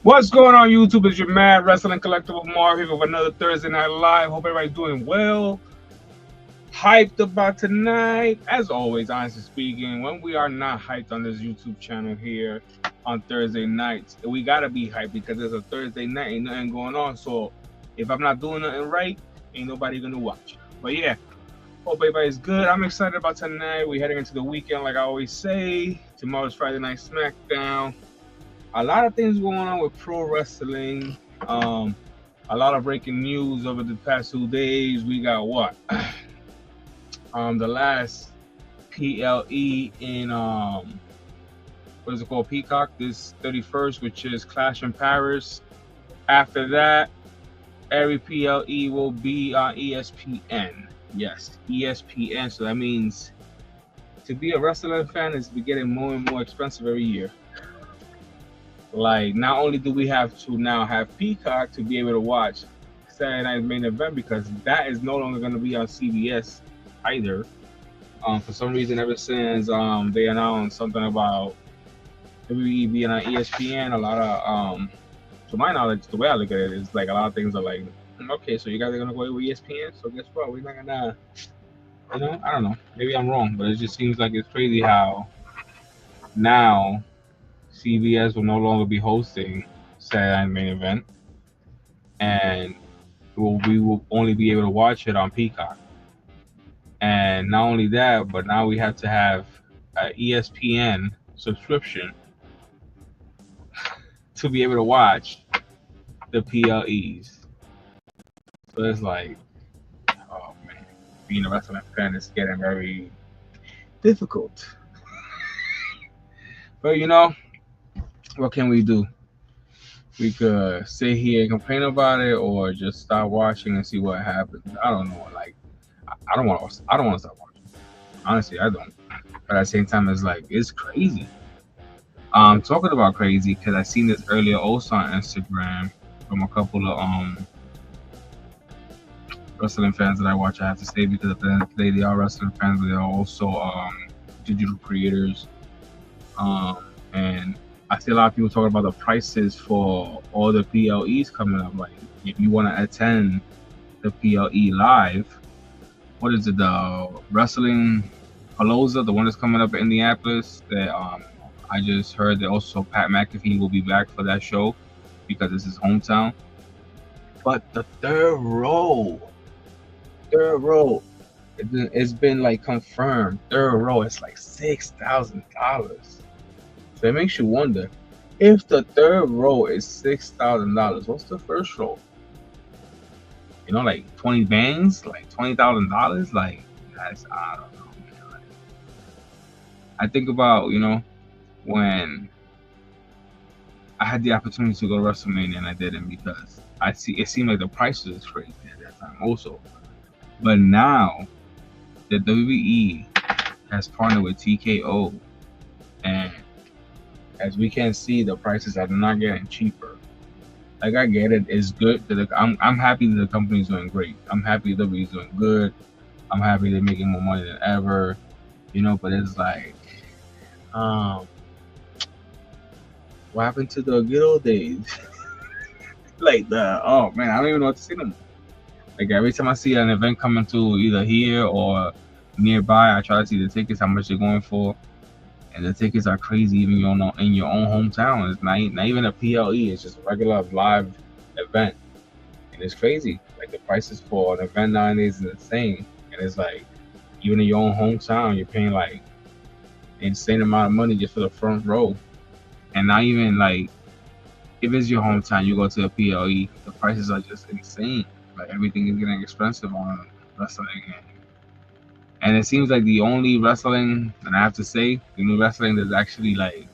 What's going on, YouTube? It's your Mad Wrestling Collectible Marv here with another Thursday Night Live. Hope everybody's doing well. Hyped about tonight. As always, honestly speaking, when we are not hyped on this YouTube channel here on Thursday nights, we gotta be hyped because it's a Thursday night, ain't nothing going on. So if I'm not doing nothing right, ain't nobody gonna watch. But yeah, hope everybody's good. I'm excited about tonight. We're heading into the weekend, like I always say. Tomorrow's Friday Night SmackDown. A lot of things going on with pro wrestling. Um, a lot of breaking news over the past 2 days. We got what? The last PLE in what is it called? Peacock this 31st, which is Clash in Paris. After that, every PLE will be on ESPN. Yes, ESPN. So that means to be a wrestling fan is getting more and more expensive every year. Like, not only do we have to now have Peacock to be able to watch Saturday Night's main event because that is no longer going to be on CBS either. For some reason, ever since they announced something about WWE being on ESPN, a lot of to my knowledge, the way I look at it is like a lot of things are like, okay, so you guys are gonna go with ESPN, so guess what? We're not gonna, I don't know. Maybe I'm wrong, but it just seems like it's crazy how now CBS will no longer be hosting Saturday Night Main Event, and we will only be able to watch it on Peacock. And not only that, but now we have to have an ESPN subscription to be able to watch the PLEs. So it's like, oh man, being a wrestling fan is getting very difficult. But what can we do? We could sit here and complain about it, or just start watching and see what happens. I don't know. Like, I don't want to. I don't want to stop watching. Honestly, I don't. But at the same time, it's like it's crazy. Talking about crazy because I seen this earlier also on Instagram from a couple of wrestling fans that I watch. I have to say because at the end of the day, they are wrestling fans, but they're also digital creators. And I see a lot of people talking about the prices for all the PLEs coming up. Like, if you want to attend the PLE live, what is it? The Wrestling Palooza, the one that's coming up in Indianapolis. That I just heard that also Pat McAfee will be back for that show because it's his hometown. But the third row, it's been like confirmed. Third row, it's like $6,000. So it makes you wonder if the third row is $6,000. What's the first row? Like 20 bands, like $20,000. Like, that's, I don't know, man. Like, I think about when I had the opportunity to go to WrestleMania and I didn't because it seemed like the prices was crazy at that time also. But now the WWE has partnered with TKO, and as we can see, the prices are not getting cheaper. Like, I get it, it's good that I'm happy that the company's doing great. I'm happy the WWE's doing good. I'm happy they're making more money than ever. But it's like, um, what happened to the good old days? Like, oh man, I don't even know what to say no more. Like, every time I see an event coming to either here or nearby, I try to see the tickets, how much they're going for, and the tickets are crazy. Even in your own hometown, it's not even a PLE. It's just a regular live event, and it's crazy. Like, the prices for an event nowadays is insane, and it's like even in your own hometown, you're paying like insane amount of money just for the front row, and not even like if it's your hometown, you go to a PLE, the prices are just insane. Like, everything is getting expensive on wrestling, and it seems like the only wrestling, and I have to say, the new wrestling that's actually like,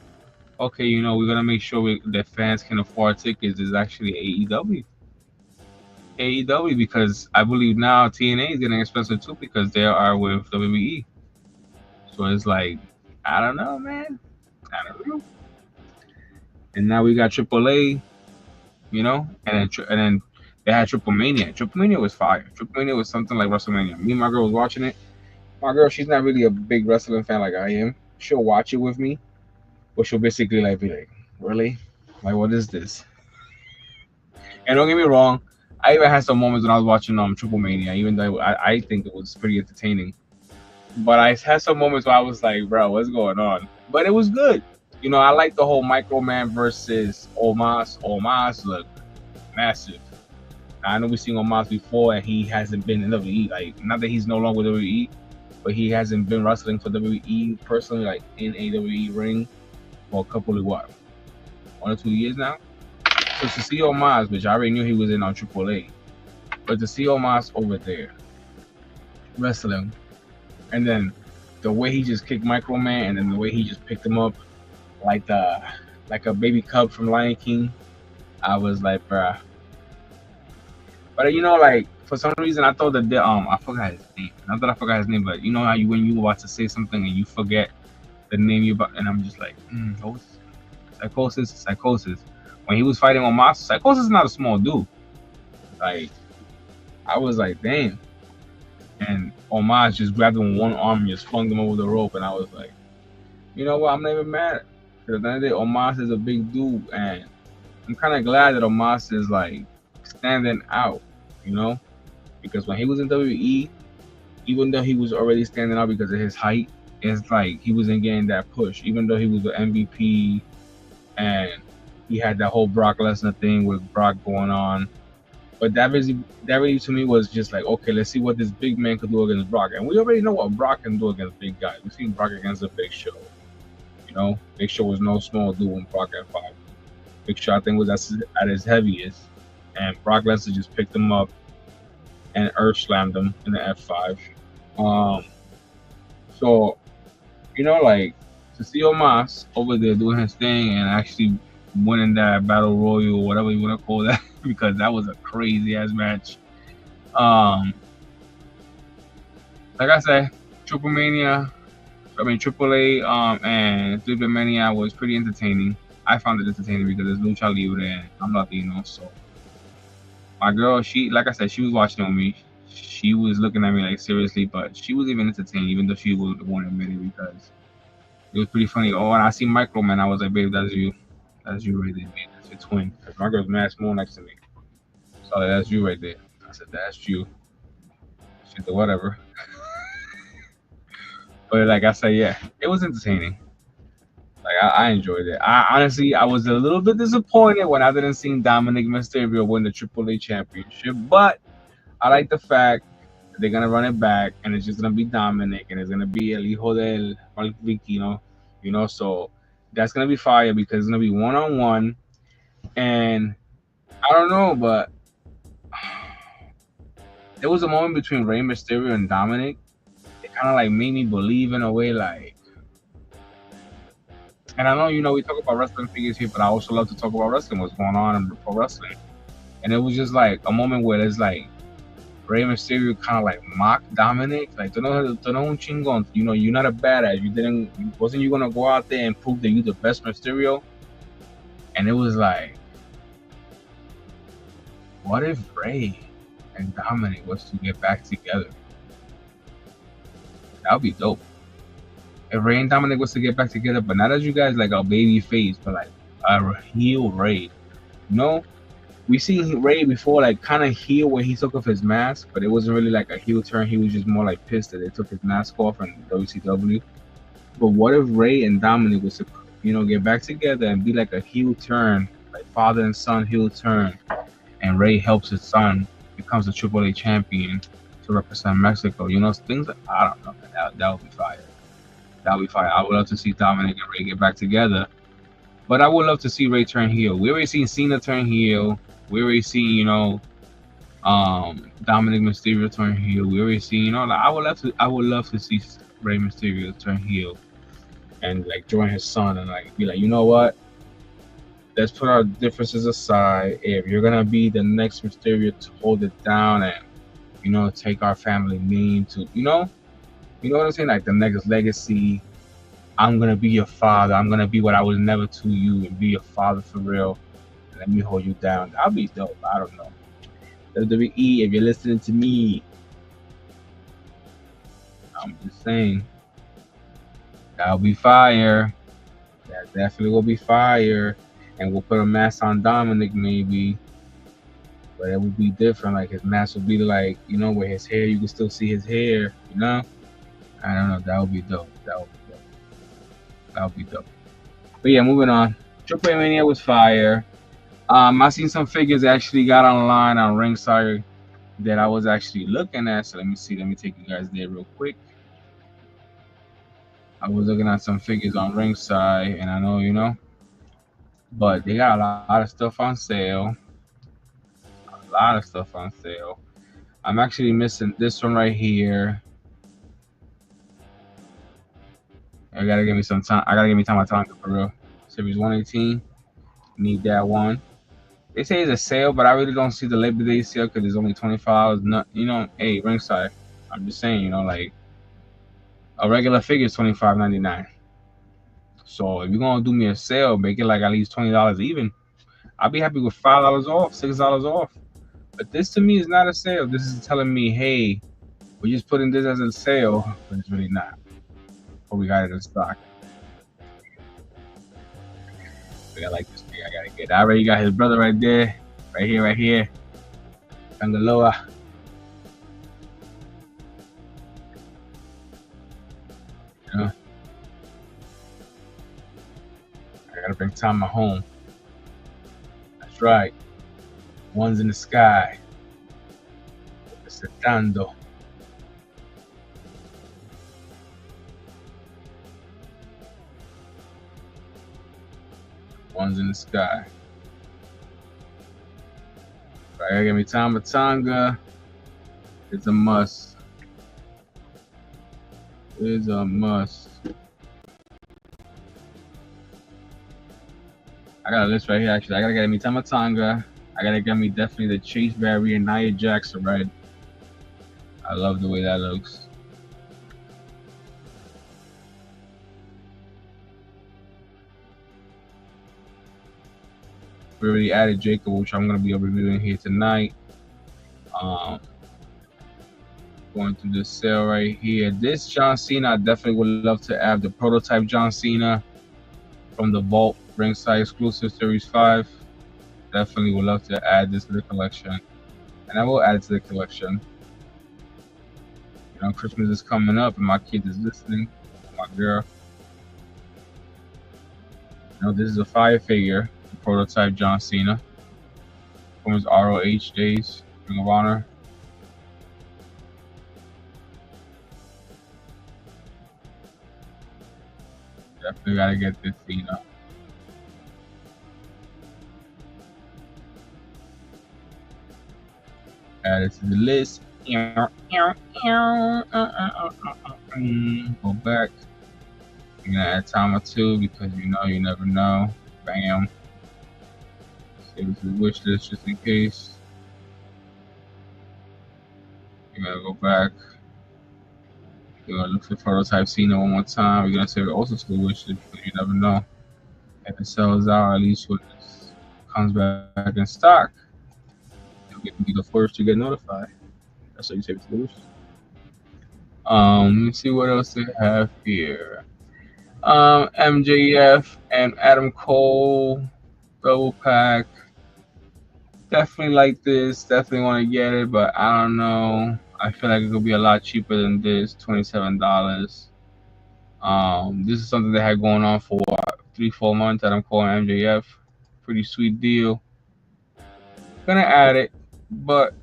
okay, we're gonna make sure that fans can afford tickets is actually AEW. AEW, because I believe now TNA is getting expensive too because they are with WWE. So it's like, I don't know, man. I don't know. And now we got AAA, and then they had Triple Mania. Triple Mania was fire. Triple Mania was something like WrestleMania. Me and my girl was watching it. My girl, she's not really a big wrestling fan like I am. She'll watch it with me, but she'll basically like be like, "Really? Like, what is this?" And don't get me wrong, I even had some moments when I was watching Triple Mania, even though I think it was pretty entertaining. But I had some moments where I was like, bro, what's going on? But it was good. You know, I like the whole Microman versus Omos. Omos look massive. I know we've seen Omos before, and he hasn't been in WWE. Like, not that he's no longer with WWE, but he hasn't been wrestling for WWE personally, like in a WWE ring, for a couple of 1 or 2 years now. So to see Omos, which I already knew he was in on AAA, but to see Omos over there wrestling, and then the way he just kicked Microman, and then the way he just picked him up like a baby cub from Lion King, I was like, bruh. But you know, like for some reason, I thought that I forgot his name. Not that I forgot his name, but you know how when you about to say something and you forget the name you about, and I'm just like, Psychosis. When he was fighting Omos, Psychosis is not a small dude. Like, I was like, damn. And Omos just grabbed him with one arm and just flung him over the rope, and I was like, you know what? I'm not even mad. Because at the end of the day, Omos is a big dude, and I'm kind of glad that Omos is like standing out, you know? Because when he was in WWE, even though he was already standing out because of his height, it's like he wasn't getting that push. Even though he was the MVP and he had that whole Brock Lesnar thing with Brock going on. But that really to me was just like, okay, let's see what this big man could do against Brock. And we already know what Brock can do against big guys. We've seen Brock against a Big Show. You know, Big Show was no small dude when Brock had 5. Big Show, I think, was at his heaviest. And Brock Lesnar just picked him up and earth slammed him in the F5. So, you know, like, to see Omos over there doing his thing and actually winning that battle royal, whatever you want to call that, because that was a crazy ass match. Like I said, AAA, and Triple Mania was pretty entertaining. I found it entertaining because it's Lucha Libre and I'm Latino, so my girl, like I said, she was watching on me. She was looking at me like seriously, but she was even entertained, even though she wouldn't admit it, because it was pretty funny. Oh, and I see Microman, I was like, babe, that's you. That's you right there, babe. That's your twin. Because my girl's mad small next to me. So that's you right there. I said, that's you. She said, whatever. But like I said, yeah, it was entertaining. Like I enjoyed it. I was a little bit disappointed when I didn't see Dominic Mysterio win the AAA championship, but I like the fact that they're gonna run it back and it's just gonna be Dominic and it's gonna be El Hijo del Malvicino, you know. So that's gonna be fire because it's gonna be 1-on-1, and I don't know, but there was a moment between Rey Mysterio and Dominic. It kind of like made me believe in a way, like. And I know, you know, we talk about wrestling figures here, but I also love to talk about wrestling, what's going on in pro wrestling. And it was just like a moment where it's like Rey Mysterio kind of like mocked Dominic, like, "Tú no un chingón, you know, you're not a badass. Wasn't you gonna go out there and prove that you're the best Mysterio?" And it was like, what if Rey and Dominic was to get back together? That would be dope. If Rey and Dominic was to get back together, but not as you guys like a baby face, but like a heel Rey. You know, we seen Rey before, like kind of heel when he took off his mask, but it wasn't really like a heel turn. He was just more like pissed that they took his mask off in WCW. But what if Rey and Dominic was to, you know, get back together and be like a heel turn, like father and son heel turn, and Rey helps his son, becomes a AAA champion to represent Mexico. You know, things like, I don't know, that would be fire. That would be fire. I would love to see Dominic and Rey get back together. But I would love to see Rey turn heel. We already seen Cena turn heel. We already seen, you know, Dominic Mysterio turn heel. We already seen, you know, like, I would love to see Rey Mysterio turn heel and like join his son and like be like, you know what? Let's put our differences aside. If you're gonna be the next Mysterio to hold it down and, you know, take our family name to, you know what I'm saying? Like the next legacy. I'm gonna be your father. I'm gonna be what I was never to you and be your father for real. Let me hold you down. That'll be dope. I don't know. WWE, if you're listening to me, I'm just saying, that'll be fire. That definitely will be fire. And we'll put a mask on Dominic maybe. but it would be different. Like his mask would be like, you know, where his hair, you can still see his hair, you know. I don't know. That would be dope. That would be dope. That would be dope. But yeah, moving on. Triple A Mania was fire. I seen some figures actually got online on Ringside that I was actually looking at. So let me see. Let me take you guys there real quick. I was looking at some figures on Ringside, and I know, you know, but they got a lot of stuff on sale. A lot of stuff on sale. I'm actually missing this one right here. I gotta give me some time. I gotta give me time for real. Series 118. Need that one. They say it's a sale, but I really don't see the Labor Day sale because it's only $25. Not, you know, hey, Ringside. I'm just saying, you know, like a regular figure is $25.99. So if you're gonna do me a sale, make it like at least $20 even. I'll be happy with $5 off, $6 off. But this to me is not a sale. This is telling me, hey, we're just putting this as a sale, but it's really not. But we got it in stock. I like this thing. I gotta get. I already got his brother right there, right here, Tangaloa. You know, I gotta bring Tama home. That's right. One's in the sky. Setando. One's in the sky. I gotta give me Tama Tonga. It's a must. It's a must. I got a list right here actually. I gotta get me Tama Tonga. I gotta get me definitely the Chase Barry and Nia Jackson red. I love the way that looks. We already added Jacob, which I'm gonna be reviewing here tonight. Going through this sale right here. This John Cena, I definitely would love to have the prototype John Cena from the Vault Ringside Exclusive Series 5. Definitely would love to add this to the collection. And I will add it to the collection. You know, Christmas is coming up and my kid is listening. My girl. You know, this is a fire figure. Prototype John Cena from his ROH days, Ring of Honor. Definitely gotta get this Cena. Add it to the list. Go back. You're gonna add Tama too because you know you never know. Bam. Save it to the wish list just in case. You're gonna go back. You're gonna look for prototype Cena one more time. We're gonna save it also to the wish list because you never know. If it sells out, at least when it comes back in stock, you'll be the first to get notified. That's how you save it to the wish list. Let me see what else they have here. MJF and Adam Cole double pack. Definitely like this. Definitely want to get it, but I don't know. I feel like it could be a lot cheaper than this, $27. This is something they had going on for 3-4 months. Adam Cole and MJF. Pretty sweet deal. Gonna add it, but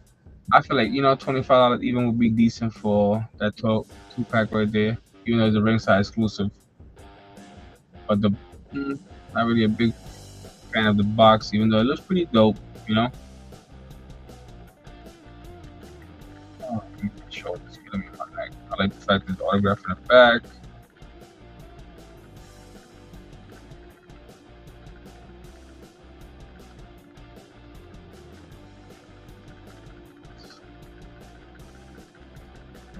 I feel like, you know, $25 even would be decent for that 2-pack right there, even though it's a ringside exclusive. But not really a big fan of the box, even though it looks pretty dope, you know. Oh, sure, it's killing me on that. I like the fact that the autograph in the back.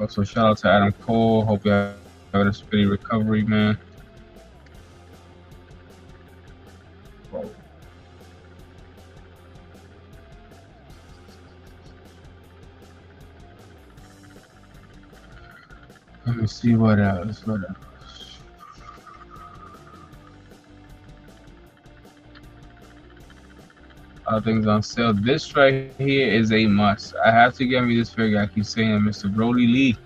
Also, shout out to Adam Cole. Hope you have a speedy recovery, man. Let me see what else. What else? Things on sale. This right here is a must. I have to get me this figure. I keep saying it, Mr. Brody Lee.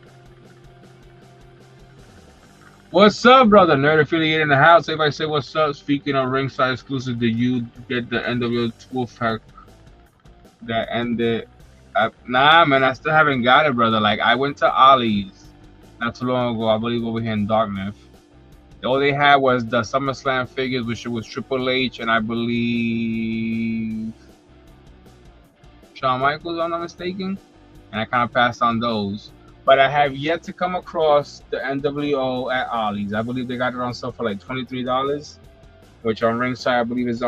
What's up, brother? Nerd affiliate in the house. Everybody say what's up. Speaking of ringside exclusive, did you get the NWO 12 pack that ended? Nah, man, I still haven't got it, brother. Like, I went to Ollie's not too long ago, I believe over here in Dartmouth. All they had was the SummerSlam figures, which was Triple H and I believe Shawn Michaels, if I'm not mistaken. And I kind of passed on those. But I have yet to come across the NWO at Ollie's. I believe they got it on sale for like $23, which on Ringside, I believe is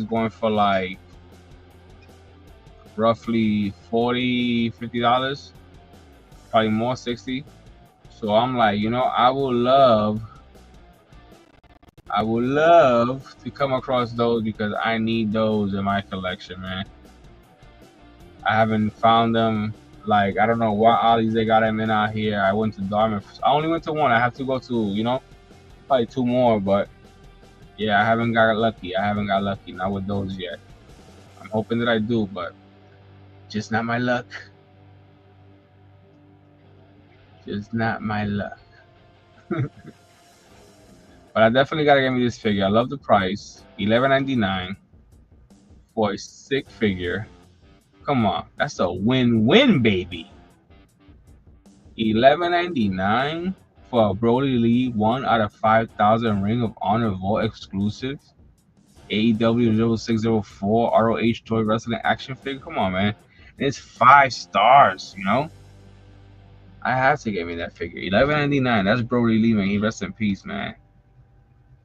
going for like roughly $40, $50, probably more, 60. So I'm like, I would love to come across those because I need those in my collection, man. I haven't found them. Like, I don't know what Ollie's they got them in out here. I went to Dartmouth. I only went to one. I have to go to, probably two more. But yeah, I haven't got lucky. Not with those yet. I'm hoping that I do, but just not my luck. Just not my luck. But I definitely gotta get me this figure. I love the price. $11.99 for a sick figure. Come on, that's a win-win, baby. $11.99 for a Brody Lee 1 out of 5,000 Ring of Honor Vault exclusive. AEW 0604 ROH Toy Wrestling action figure. Come on, man. And it's 5 stars, I have to get me that figure. $11.99. That's Brody Lee, man. He rests in peace, man.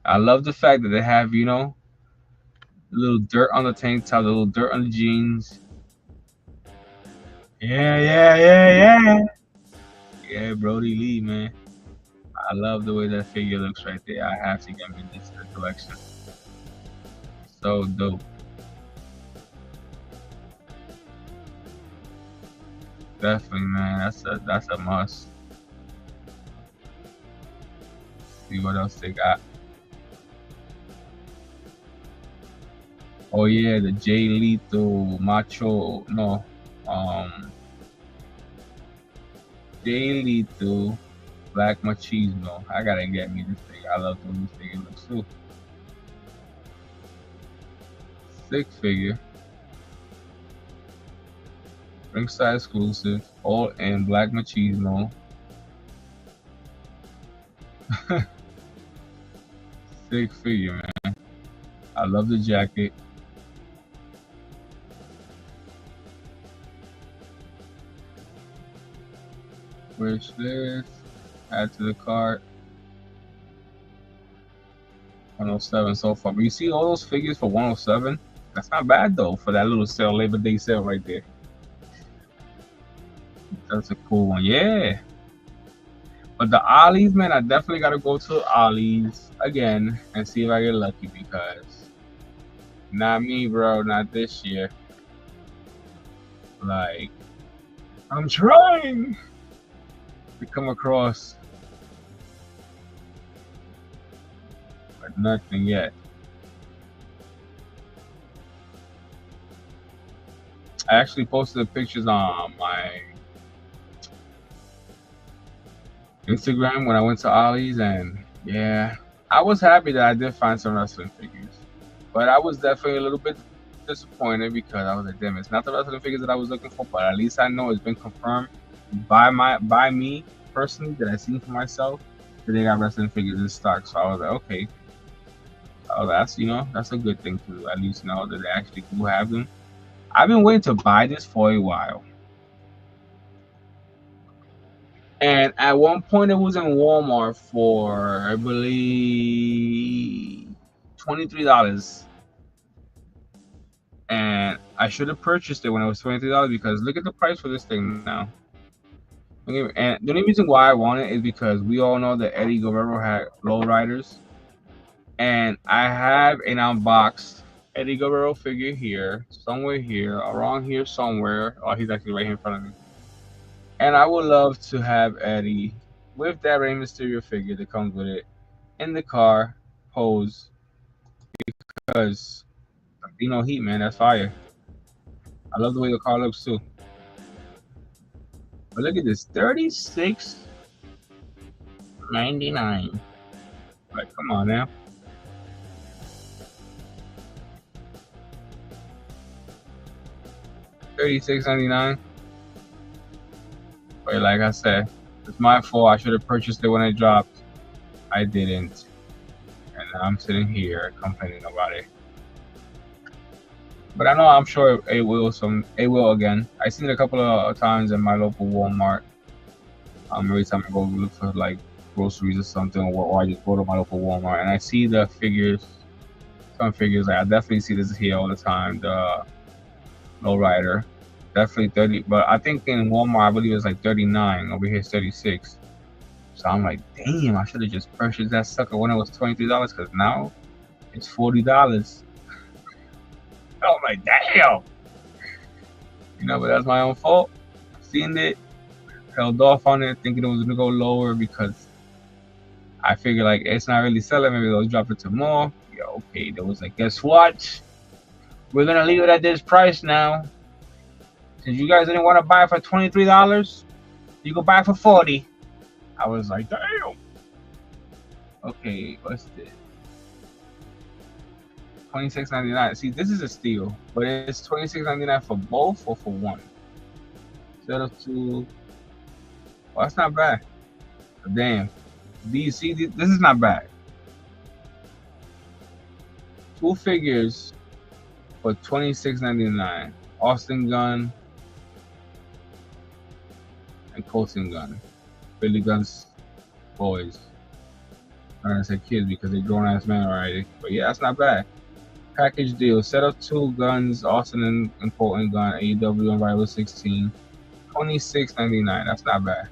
I love the fact that they have, a little dirt on the tank top, a little dirt on the jeans. Yeah. Yeah, Brody Lee, man. I love the way that figure looks right there. I have to get me this in the collection. So dope. Definitely, man. That's a must. See what else they got. Oh yeah, the Jay Lethal Macho. No, Jay Lethal Black Machismo. I gotta get me this thing. I love the way this figure looks too. Sick figure. Ringside exclusive. All in Black Machismo. Sick figure, man. I love the jacket. Wish list. Add to the cart. 107 so far. But you see all those figures for 107? That's not bad though for that little sale, Labor Day sale right there. That's a cool one. Yeah. But the Ollie's, man, I definitely gotta go to Ollie's again and see if I get lucky because not me, bro, not this year. Like, I'm trying to come across, but nothing yet. I actually posted the pictures on my Instagram when I went to Ollie's, and yeah, I was happy that I did find some wrestling figures, but I was definitely a little bit disappointed because I was like, damn, it's not the wrestling figures that I was looking for, but at least I know it's been confirmed by me personally that I seen for myself that they got wrestling figures in stock. So I was like, okay, that's a good thing to at least know that they actually do have them. I've been waiting to buy this for a while. And at one point it was in Walmart for, I believe, $23. And I should have purchased it when it was $23 because look at the price for this thing now. And the only reason why I want it is because we all know that Eddie Guerrero had lowriders. And I have an unboxed Eddie Guerrero figure here, somewhere here, around here somewhere. Oh, he's actually right here in front of me. And I would love to have Eddie with that Rey Mysterio figure that comes with it in the car, pose, because Dino Heat, man, that's fire. I love the way the car looks too. But look at this, $36.99. Like, come on now. $36.99. But like I said, it's my fault. I should have purchased it when it dropped. I didn't. And I'm sitting here complaining about it. But I know, I'm sure it will again. I've seen it a couple of times in my local Walmart. Every time I go look for like groceries or something, or I just go to my local Walmart and I see the figures, some figures. Like, I definitely see this here all the time. The lowrider, definitely 30. But I think in Walmart, I believe it's like 39. Over here it's 36. So I'm like, damn, I should have just purchased that sucker when it was $23, because now it's $40. I'm like, damn. You know, but that's my own fault. Seen it, held off on it, thinking it was gonna go lower because I figured like it's not really selling. Maybe they'll drop it to more. Yeah, okay. There was like, guess what? We're gonna leave it at this price now. Since you guys didn't want to buy it for $23, you go buy it for $40. I was like, damn. Okay, what's this? $26.99. See, this is a steal, but it's $26.99 for both or for one. Instead of two. Well, that's not bad. But damn. This is not bad. Two figures for $26.99. Austin gun and Colton gun. Billy Guns boys. I'm gonna say kids because they're grown ass men already. But yeah, that's not bad. Package deal. Set of two guns, Austin and Colton gun, AEW and Rival 16. $26.99. That's not bad.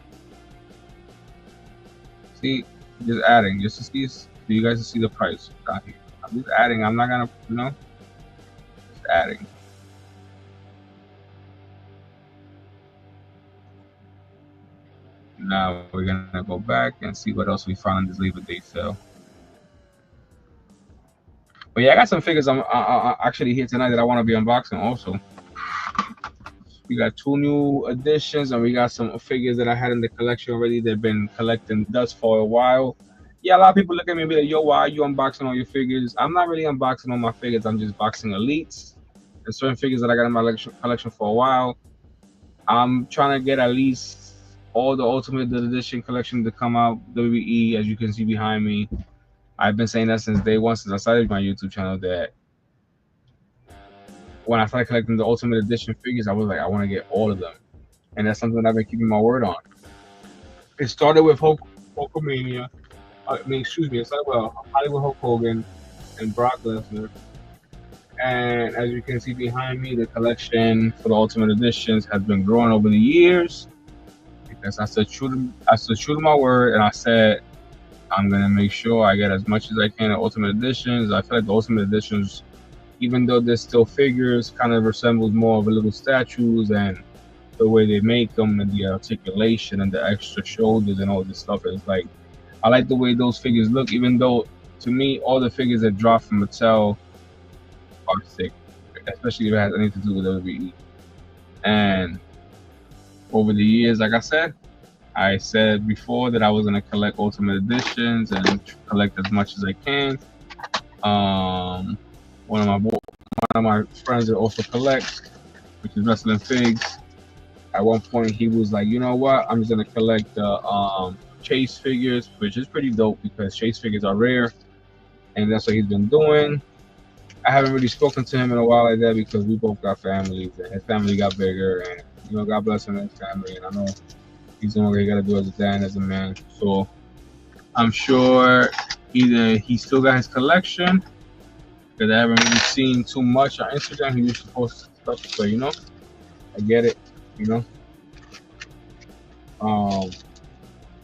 See, just adding, just to see, for you guys to see the price down here. I'm just adding. I'm not gonna, you know, just adding. Now we're gonna go back and see what else we found in this Labor Day sale. But yeah, I got some figures I'm actually here tonight that I want to be unboxing also. We got two new additions, and we got some figures that I had in the collection already. They've been collecting dust for a while. Yeah, a lot of people look at me and be like, yo, why are you unboxing all your figures? I'm not really unboxing all my figures. I'm just boxing elites and certain figures that I got in my collection for a while. I'm trying to get at least all the Ultimate Edition collection to come out, WWE, as you can see behind me. I've been saying that since day one, since I started my YouTube channel, that when I started collecting the Ultimate Edition figures, I was like, I want to get all of them. And that's something I've been keeping my word on. It started with Hulkamania. It started with Hollywood Hulk Hogan and Brock Lesnar. And as you can see behind me, the collection for the Ultimate Editions has been growing over the years. Because I stood true to my word, and I said I'm gonna make sure I get as much as I can of Ultimate Editions. I feel like the Ultimate Editions, even though they're still figures, kind of resembles more of a little statues, and the way they make them and the articulation and the extra shoulders and all this stuff. It's like, I like the way those figures look, even though to me all the figures that drop from Mattel are sick, especially if it has anything to do with WWE. And over the years, like I said before that I was gonna collect Ultimate Editions and collect as much as I can. One of my friends that also collects, which is Wrestling Figs. At one point, he was like, you know what? I'm just gonna collect the Chase figures, which is pretty dope because Chase figures are rare, and that's what he's been doing. I haven't really spoken to him in a while like that because we both got families, and his family got bigger, and you know, God bless him and his family, and I know he's doing what he got to do as a dad and as a man. So I'm sure either he still got his collection, because I haven't really seen too much on Instagram. He used to post stuff, so you know, I get it, you know.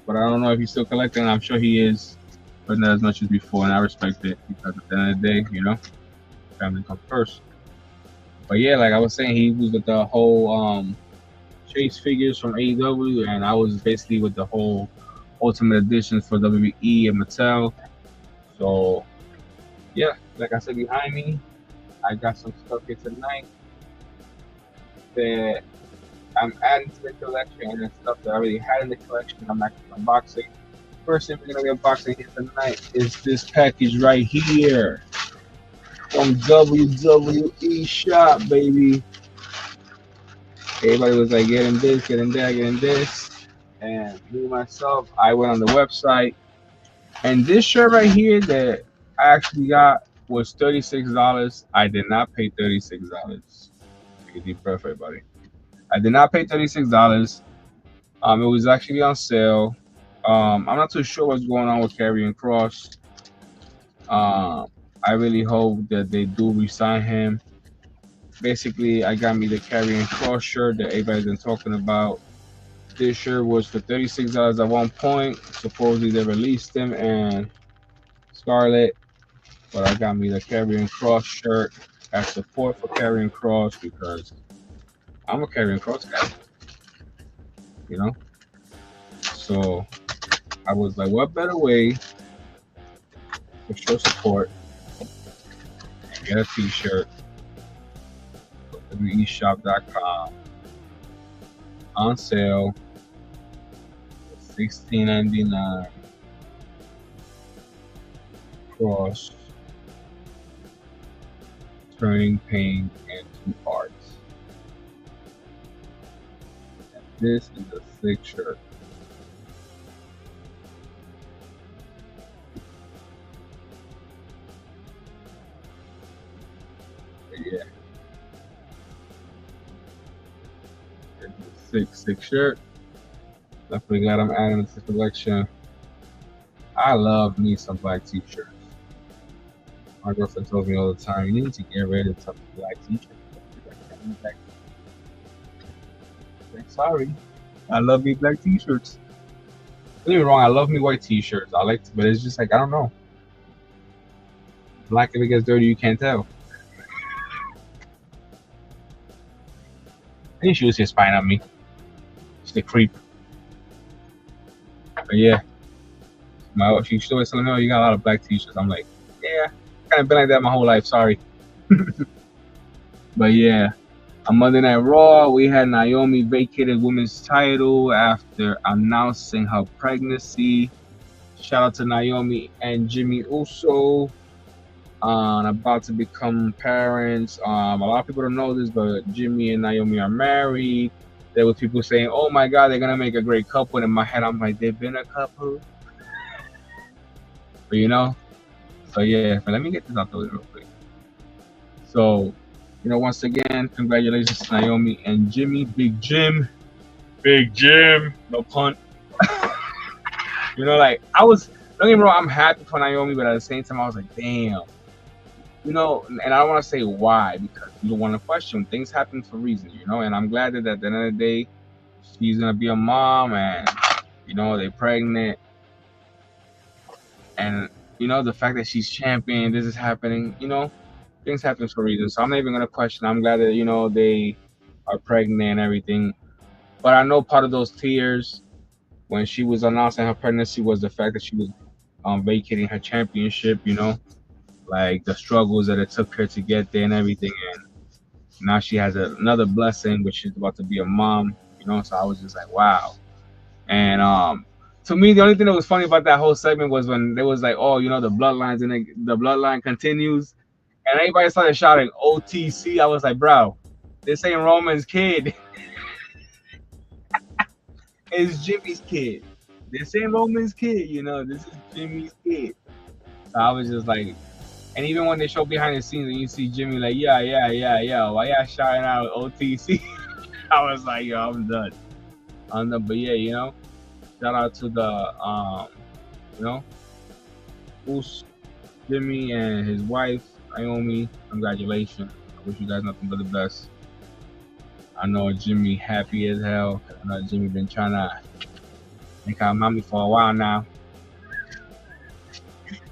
But I don't know if he's still collecting. I'm sure he is, but not as much as before, and I respect it because at the end of the day, you know, family comes first. But yeah, like I was saying, he was with the whole Chase figures from AEW, and I was basically with the whole Ultimate Editions for WWE and Mattel. So yeah, like I said, behind me, I got some stuff here tonight that I'm adding to the collection, and the stuff that I already had in the collection. I'm actually unboxing. First thing we're gonna be unboxing here tonight is this package right here from WWE Shop, baby. Everybody was like getting this, getting that, getting this, and me myself, I went on the website, and this shirt right here that I actually got was $36. I did not pay $36. Take a deep breath, everybody. I did not pay $36. It was actually on sale. I'm not too sure what's going on with Karrion Kross. I really hope that they do resign him. Basically, I got me the Karrion Kross shirt that everybody's been talking about. This shirt was for $36 at one point. Supposedly they released him and Scarlet, but I got me the Karrion Kross shirt as support for Karrion Kross because I'm a Karrion Kross guy, you know. So I was like, what better way to show support and get a T-shirt? WWEshop.com on sale, $16.99. Cross turning pain into art. And this is a sick shirt. But yeah. It's a sick shirt. Definitely glad I'm adding to the collection. I love me some black t-shirts. My girlfriend tells me all the time, you need to get rid of some black t-shirts. Like, sorry. I love me black t-shirts. Don't get me wrong, I love me white t-shirts. I like to, but it's just like, I don't know. Black, if it gets dirty, you can't tell. I think she was just spying on me. She's a creep. But yeah. She's always telling me, oh, you got a lot of black t-shirts. I'm like, yeah, kind of been like that my whole life. Sorry. But yeah, on Monday Night Raw, we had Naomi vacated women's title after announcing her pregnancy. Shout out to Naomi and Jimmy Uso, about to become parents. A lot of people don't know this, but Jimmy and Naomi are married. There was people saying, oh my God, they're going to make a great couple. And in my head, I'm like, they've been a couple. But you know, so yeah, but let me get this out the way real quick. So, you know, once again, congratulations to Naomi and Jimmy. Big Jim, no pun. You know, like don't get me wrong, I'm happy for Naomi, but at the same time, I was like, damn. You know, and I don't want to say why, because you don't want to question. Things happen for reasons, you know, and I'm glad that at the end of the day, she's going to be a mom and, you know, they're pregnant. And, you know, the fact that she's champion, this is happening, you know, things happen for reasons. So I'm not even going to question. I'm glad that, you know, they are pregnant and everything. But I know part of those tears when she was announcing her pregnancy was the fact that she was vacating her championship, you know, like the struggles that it took her to get there and everything. And now she has another blessing, which she's about to be a mom, you know. So I was just like, wow. And to me, the only thing that was funny about that whole segment was when they was like, oh, you know, the bloodlines and the bloodline continues. And everybody started shouting OTC. I was like, bro, this ain't Roman's kid. It's Jimmy's kid. This ain't Roman's kid, you know. This is Jimmy's kid. So I was just like, and even when they show behind the scenes and you see Jimmy like, yeah, why y'all shouting out OTC? I was like, yo, I'm done. But yeah, you know, shout out to the, you know, Jimmy and his wife, Naomi. Congratulations. I wish you guys nothing but the best. I know Jimmy happy as hell. I know Jimmy been trying to make her mommy for a while now.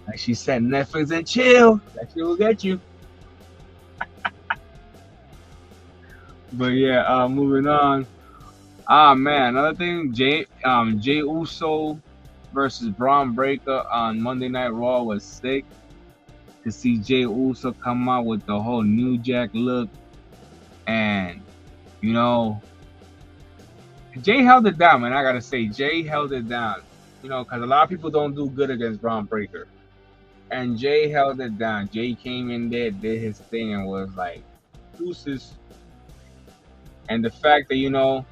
Like she said, Netflix and chill. That shit will get you. But yeah, moving on. Man, another thing, Jay Uso versus Braun Breaker on Monday Night Raw was sick. to see Jay Uso come out with the whole New Jack look, and you know, Jay held it down, man. I gotta say, Jay held it down. You know, because a lot of people don't do good against Braun Breaker, and Jay held it down. Jay came in there, did his thing, and was like, deuces. And the fact that, you know,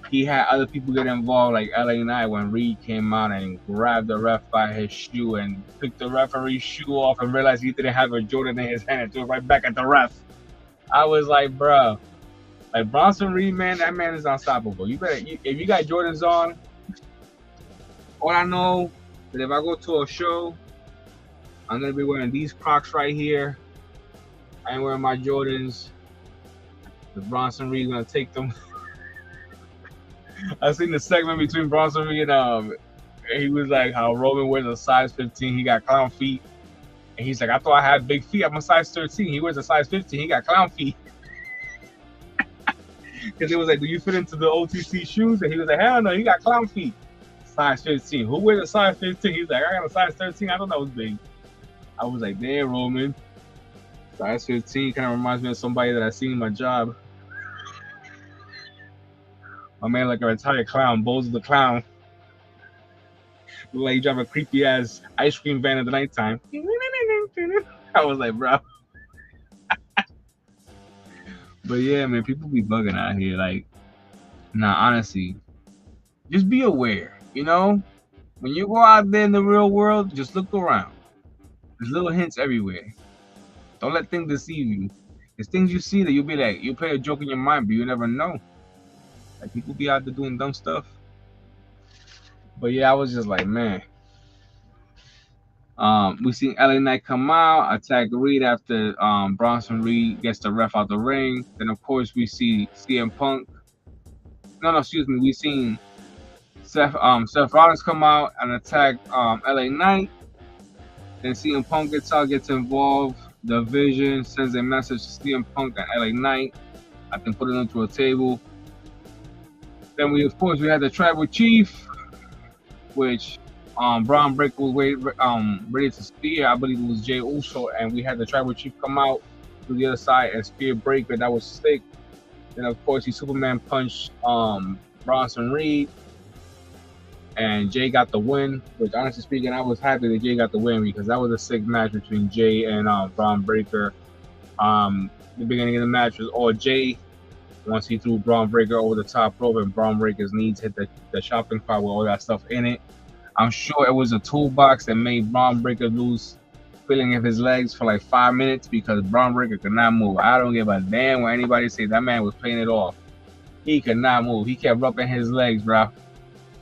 he had other people get involved, like LA Knight, when Reed came out and grabbed the ref by his shoe and picked the referee's shoe off and realized he didn't have a Jordan in his hand and threw it right back at the ref. I was like, bro, like Bronson Reed, man, that man is unstoppable. You better, if you got Jordans on, all I know that if I go to a show, I'm gonna be wearing these Crocs right here. I ain't wearing my Jordans. The Bronson Reed gonna take them. I seen the segment between Bronson Reed and he was like how Roman wears a size 15, he got clown feet. And he's like, I thought I had big feet, I'm a size 13. He wears a size 15, he got clown feet. Because it was like, do you fit into the OTC shoes? And he was like, hell no, he got clown feet. Size 15. Who wears a size 15? He's like, I got a size 13. I thought that was big. I was like, damn, Roman. Size 15 kind of reminds me of somebody that I seen in my job. My man, like a retired clown, Bozo the Clown. Look like he drive a creepy ass ice cream van at the nighttime. I was like, bro. But yeah, man, people be bugging out here. Like, nah, honestly, just be aware. You know, when you go out there in the real world, just look around. There's little hints everywhere. Don't let things deceive you. There's things you see that you'll be like, you play a joke in your mind, but you never know. Like, people be out there doing dumb stuff. But yeah, I was just like, man. We seen LA Knight come out, attack Reed after Bronson Reed gets the ref out the ring. Then of course we see CM Punk. No, excuse me. We seen Seth Rollins come out and attack LA Knight. Then CM Punk gets involved. The Vision sends a message to CM Punk and LA Knight. I can put it onto a table. Then we had the Tribal Chief, which Braun Breaker was ready to spear. I believe it was Jay Uso, and we had the Tribal Chief come out to the other side and spear Breaker. That was sick. Then of course he Superman punched Bronson Reed, and Jay got the win. Which honestly speaking, I was happy that Jay got the win because that was a sick match between Jay and Braun Breaker. The beginning of the match was all Jay. Once he threw Braun Breaker over the top rope and Braun Breaker's knees hit the shopping cart with all that stuff in it. I'm sure it was a toolbox that made Braun Breaker lose feeling of his legs for like 5 minutes because Braun Breaker could not move. I don't give a damn what anybody say. That man was playing it off. He could not move. He kept rubbing his legs, bro,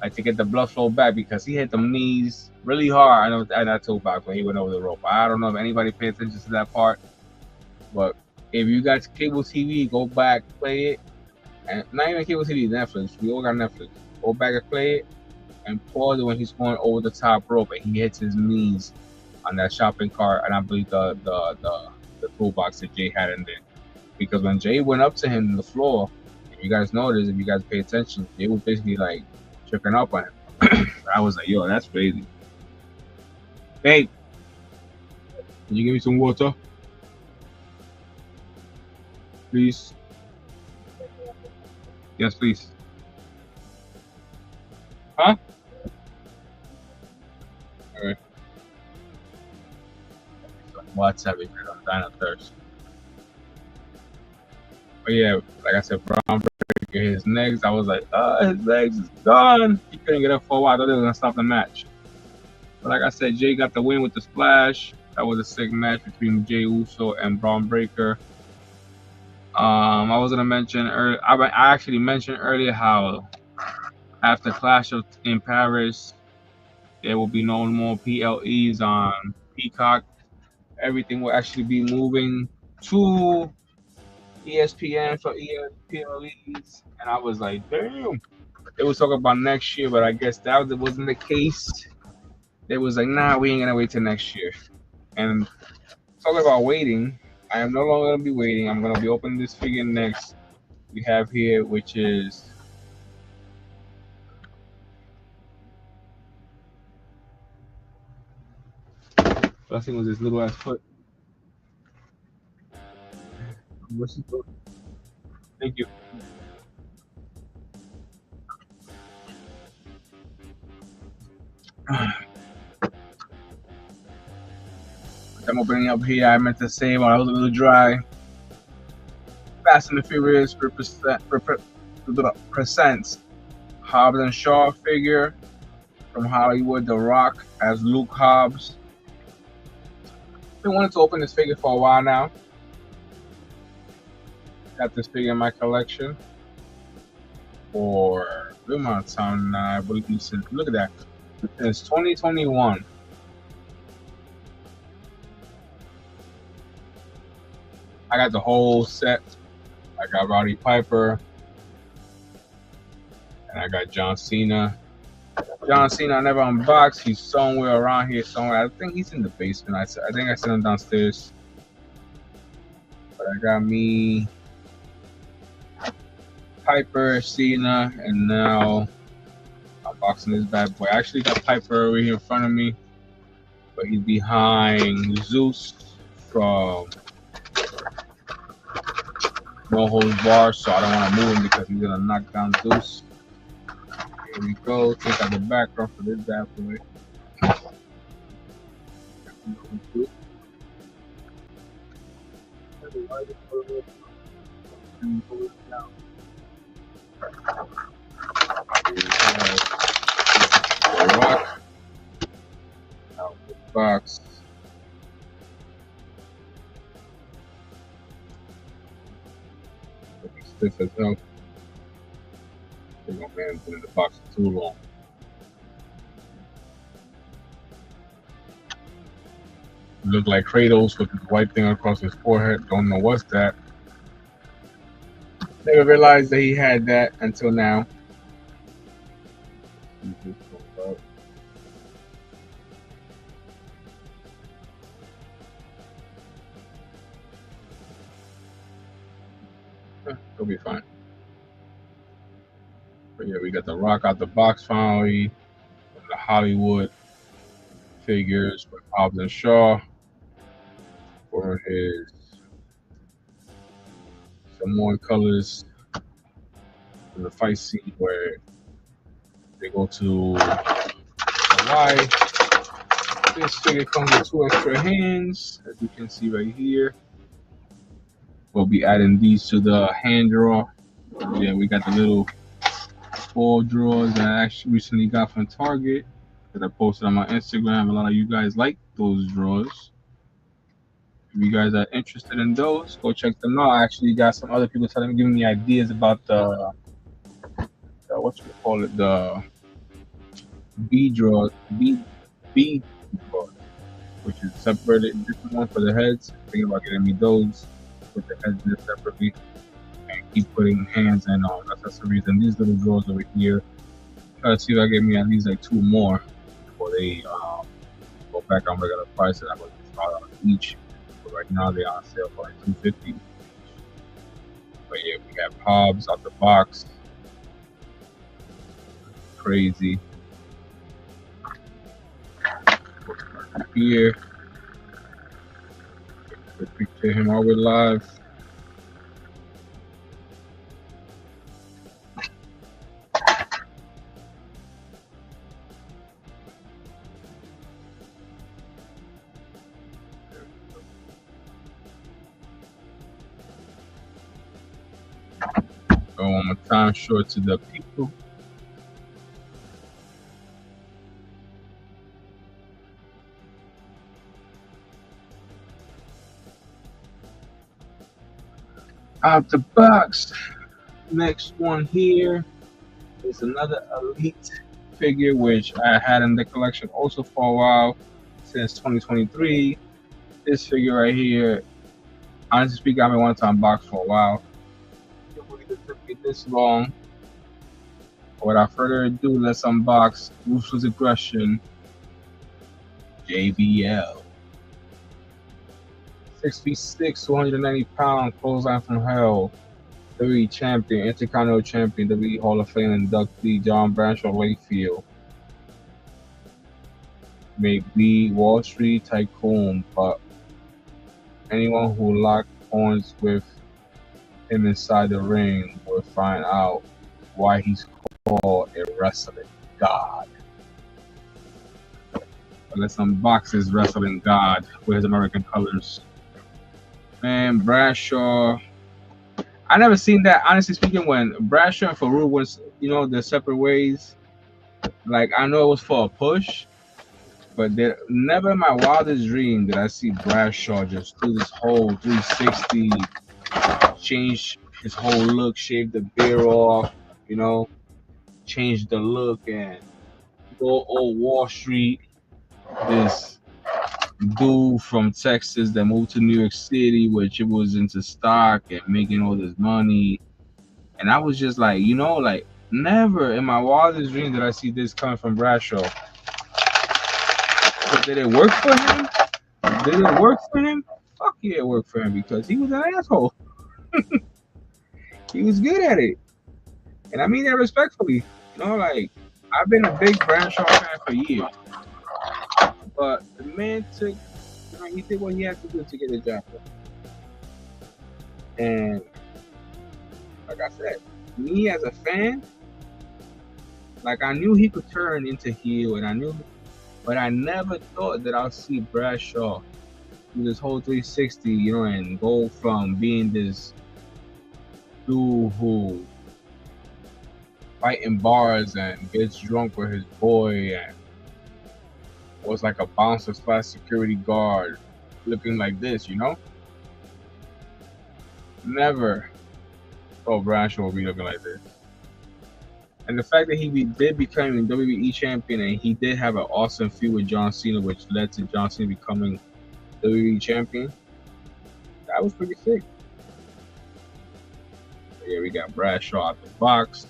like to get the blood flow back because he hit them knees really hard. I know at that toolbox when he went over the rope. I don't know if anybody paid attention to that part, but if you got cable TV, go back, play it. And not even cable TV, Netflix. We all got Netflix. Go back and play it and pause it when he's going over the top rope and he hits his knees on that shopping cart. And I believe the toolbox that Jay had in there. Because when Jay went up to him on the floor, if you guys notice, if you guys pay attention, Jay was basically like tripping up on him. I was like, yo, that's crazy. Hey, can you give me some water? Please. Yes, please. Huh? All right. WhatsApp if I'm dying of thirst. But yeah, like I said, Braun Breaker, his legs. I was like, his legs is gone. He couldn't get up for a while. I thought they were gonna stop the match. But like I said, Jay got the win with the splash. That was a sick match between Jay Uso and Braun Breaker. I was gonna mention earlier. I actually mentioned earlier how after Clash in Paris, there will be no more PLEs on Peacock. Everything will actually be moving to ESPN for PLEs, and I was like, damn. They was talking about next year, but I guess that wasn't the case. They was like, nah, we ain't gonna wait till next year. And talking about waiting, I am no longer gonna be waiting. I'm gonna be opening this figure next. We have here, which is Last thing was his little ass foot. What's he doing? Thank you. I'm opening up here. I meant to say when I was a little dry. Fast and the Furious presents Hobbs and Shaw figure from Hollywood. The Rock as Luke Hobbs. Been wanting to open this figure for a while now. Got this figure in my collection for a good amount of time now. I believe since, look at that, since 2021. I got the whole set. I got Roddy Piper, and I got John Cena. John Cena I never unboxed. He's somewhere around here somewhere. I think he's in the basement. I think I sent him downstairs. But I got me, Piper, Cena, and now unboxing this bad boy. I actually got Piper over here in front of me, but he's behind Zeus from No Holds Bar, so I don't want to move him because he's gonna knock down Zeus. Here we go. Take out the background for this bad boy. Rock out the box. Looking stiff as hell. I think my man's been in the box for too long. Look like Kratos with this white thing across his forehead. Don't know what's that. Never realized that he had that until now. He'll be fine. But yeah, we got the Rock out the box finally. The Hollywood figures with Hobbs and Shaw for his some more colors in the fight scene where they go to Hawaii. This figure comes with 2 extra hands, as you can see right here. We'll be adding these to the hand drawer. Yeah, we got the little 4 drawers that I actually recently got from Target that I posted on my Instagram. A lot of you guys like those drawers. If you guys are interested in those, go check them out. I actually got some other people giving me ideas about the what you call it, the B drawers, B drawers, which is separated different one for the heads. Thinking about getting me those with the heads in separately and keep putting hands and accessories in these little drawers over here. Try to see if I get me at least like 2 more before they go back on regular prices. I'm going to start on each. But right now they're on sale for like $250. But yeah, we have Hobbs out the box. Crazy. Here. Picture him all with live. Go one more time, show it to the people. Out the box. Next one here is another Elite figure, which I had in the collection also for a while, since 2023. This figure right here, honestly speaking, I've been wanting to unbox for a while. I can't believe it took me this long. Without further ado, let's unbox Ruthless Aggression JBL. 6'6", 290 pounds, clothesline from hell. WWE champion, Intercontinental champion, WWE Hall of Fame inductee, John Bradshaw Layfield. may be Wall Street tycoon, but anyone who locked horns with him inside the ring will find out why he's called a wrestling god. But let's unbox his wrestling god with his American colors. Man, Bradshaw. I never seen that, honestly speaking, when Bradshaw and Farouk was, their separate ways. Like, I know it was for a push, but never in my wildest dream did I see Bradshaw just do this whole 360, change his whole look, shave the beard off, change the look and go old Wall Street. This dude from Texas that moved to New York City, which it was into stock and making all this money. And I was just like, never in my wildest dream did I see this coming from Bradshaw. But did it work for him? Did it work for him? Fuck yeah, it worked for him because he was an asshole. He was good at it. And I mean that respectfully. I've been a big Bradshaw fan for years. But the man he did what he had to do to get the job done. And like I said, me as a fan, I knew he could turn into heel, but I never thought that I'll see Bradshaw do this whole 360, and go from being this dude who fighting bars and gets drunk with his boy and was like a bouncer / security guard looking like this, Never thought Bradshaw would be looking like this. And the fact that he did become WWE champion and he did have an awesome feud with John Cena, which led to John Cena becoming WWE champion, that was pretty sick. Yeah, we got Bradshaw out the box.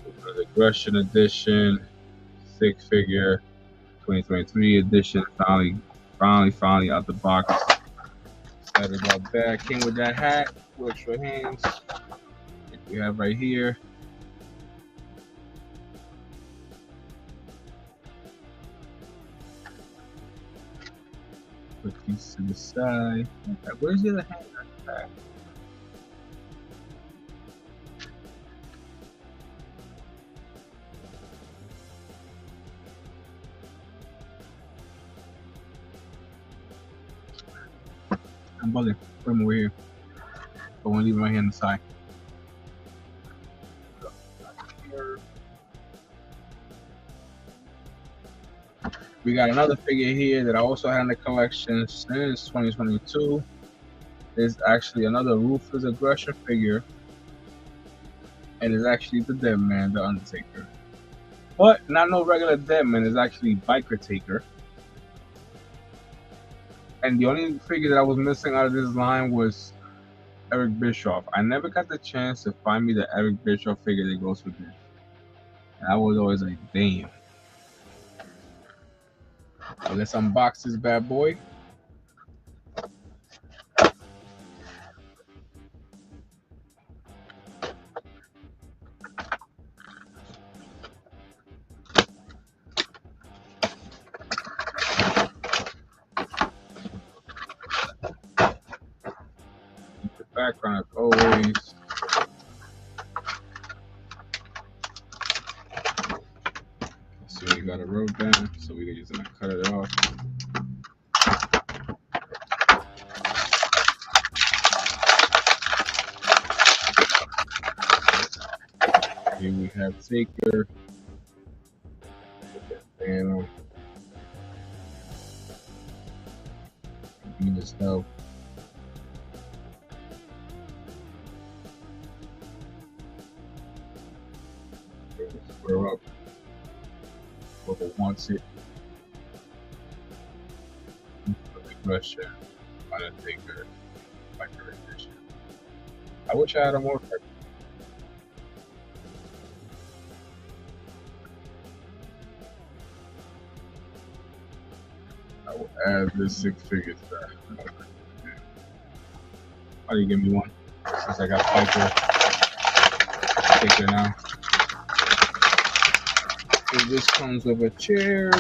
The Aggression Edition, 6-figure, 2023 edition, finally out the box. Excited about that. Came with that hat, with extra hands, which we have right here. Put these to the side. Okay, where's the other hand on the back? I'm bugging. Put him over here. But I want to leave him right here on the side. We got another figure here that I also had in the collection since 2022. It's actually another Ruthless Aggression figure. And it's actually the Dead Man, the Undertaker. But not no regular Dead Man, it's actually Biker Taker. And the only figure that I was missing out of this line was Eric Bischoff. I never got the chance to find me the Eric Bischoff figure that goes with this. And I was always like, damn. So let's unbox this bad boy. Background as always. So we got a road band, so we can just cut it off. Here we have Taker. And Venus Hell. Square up. Whoever wants it. Aggression, Undertaker, Biker Edition. I wish I had a more. I will add this 6 figures back. How do you give me one? Since I got Piper. Taker now. So this comes with a chair.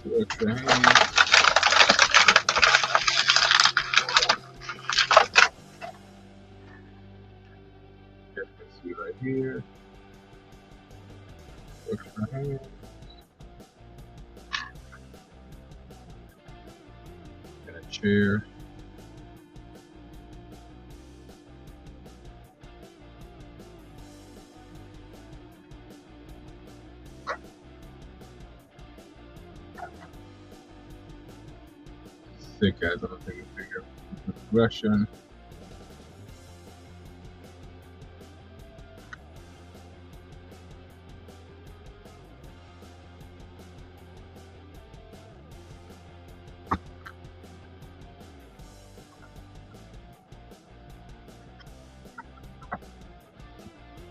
Two extra hands. You can see right here. Extra hands. And a chair. Thick as I don't think it's bigger. Progression.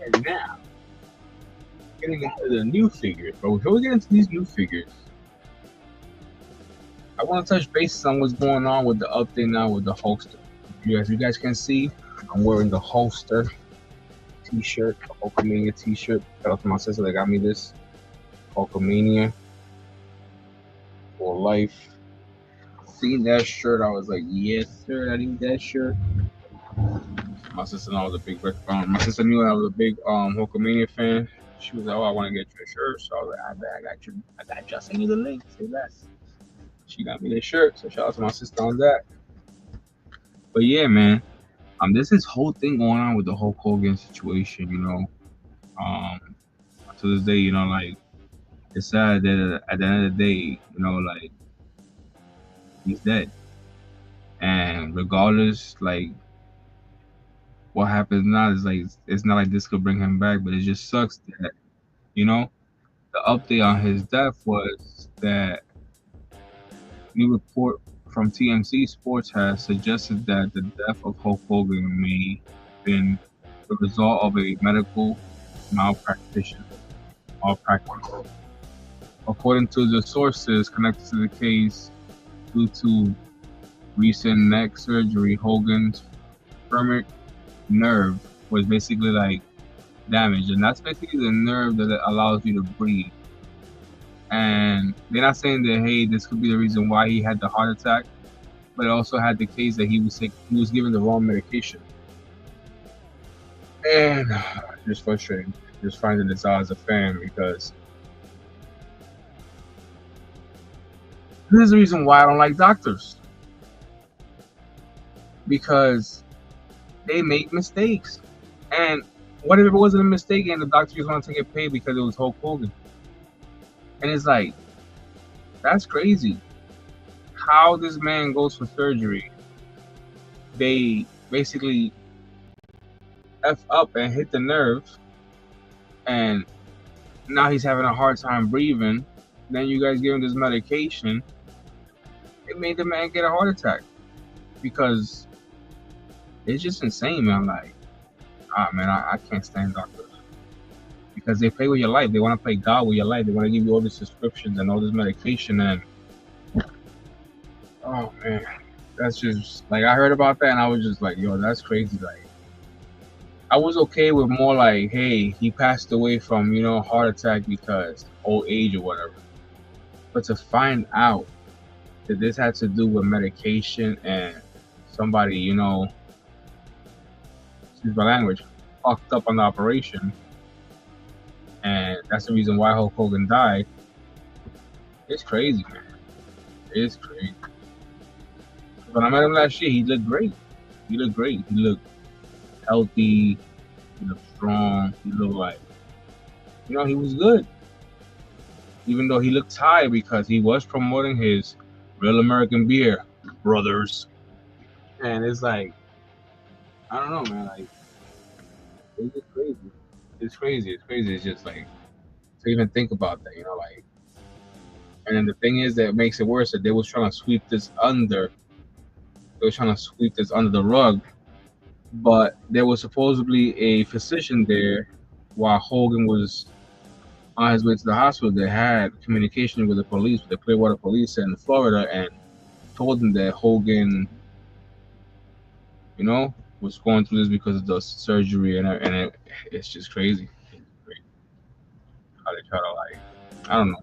And now, getting into the new figures. But before we get into these new figures, I want to touch base on what's going on with the update now with the holster. As you guys can see, I'm wearing the holster t-shirt, Hulkamania t-shirt. Shout out to my sister that got me this. Hulkamania for life. Seeing that shirt, I was like, yes, sir, I need that shirt. My sister knew I was a big my sister knew I was a big Hulkamania fan. She was like, oh, I want to get you a shirt. So I was like, I bet I got you. I got you. I'll send you the link. Say less. She got me this shirt. So shout out to my sister on that. But yeah, man. There's this whole thing going on with the Hulk Hogan situation, you know. To this day, you know, like, it's sad that at the end of the day, you know, like, he's dead. And regardless, like, what happens now is like, it's not like this could bring him back, but it just sucks that, you know, the update on his death was that new report from TMC Sports has suggested that the death of Hulk Hogan may have been the result of a medical malpractice. According to the sources connected to the case, due to recent neck surgery, Hogan's femur nerve was basically like damaged, and that's basically the nerve that allows you to breathe. And they're not saying that, hey, this could be the reason why he had the heart attack, but it also had the case that he was given the wrong medication. And just frustrating, just finding this out as a fan, because this is the reason why I don't like doctors, because they make mistakes. And what if it wasn't a mistake and the doctor just wanted to get paid because it was Hulk Hogan? And it's like, that's crazy. How this man goes for surgery, they basically F up and hit the nerve, and now he's having a hard time breathing. Then you guys give him this medication. It made the man get a heart attack, because it's just insane, man. Like, man, I can't stand doctors, because they play with your life. They want to play God with your life. They want to give you all these prescriptions and all this medication, and oh man, that's just like, I heard about that and I was just like, yo, that's crazy. Like, I was okay with more like, hey, he passed away from, you know, heart attack because old age or whatever. But to find out that this had to do with medication and somebody, you know, excuse my language, fucked up on the operation, and that's the reason why Hulk Hogan died, it's crazy, man. It's crazy. When I met him last year, he looked great. He looked great. He looked healthy. He looked strong. He looked like, you know, he was good. Even though he looked tired, because he was promoting his Real American Beer Brothers. And it's like, I don't know, man. Like, it's just crazy. It's crazy. It's crazy. It's just like, to even think about that, you know, like. And then the thing is that makes it worse, that they was trying to sweep this under. They were trying to sweep this under the rug, but there was supposedly a physician there while Hogan was on his way to the hospital that had communication with the police, with the Clearwater police in Florida, and told them that Hogan, you know, was going through this because of the surgery, and it's just crazy. How they try to like, I don't know.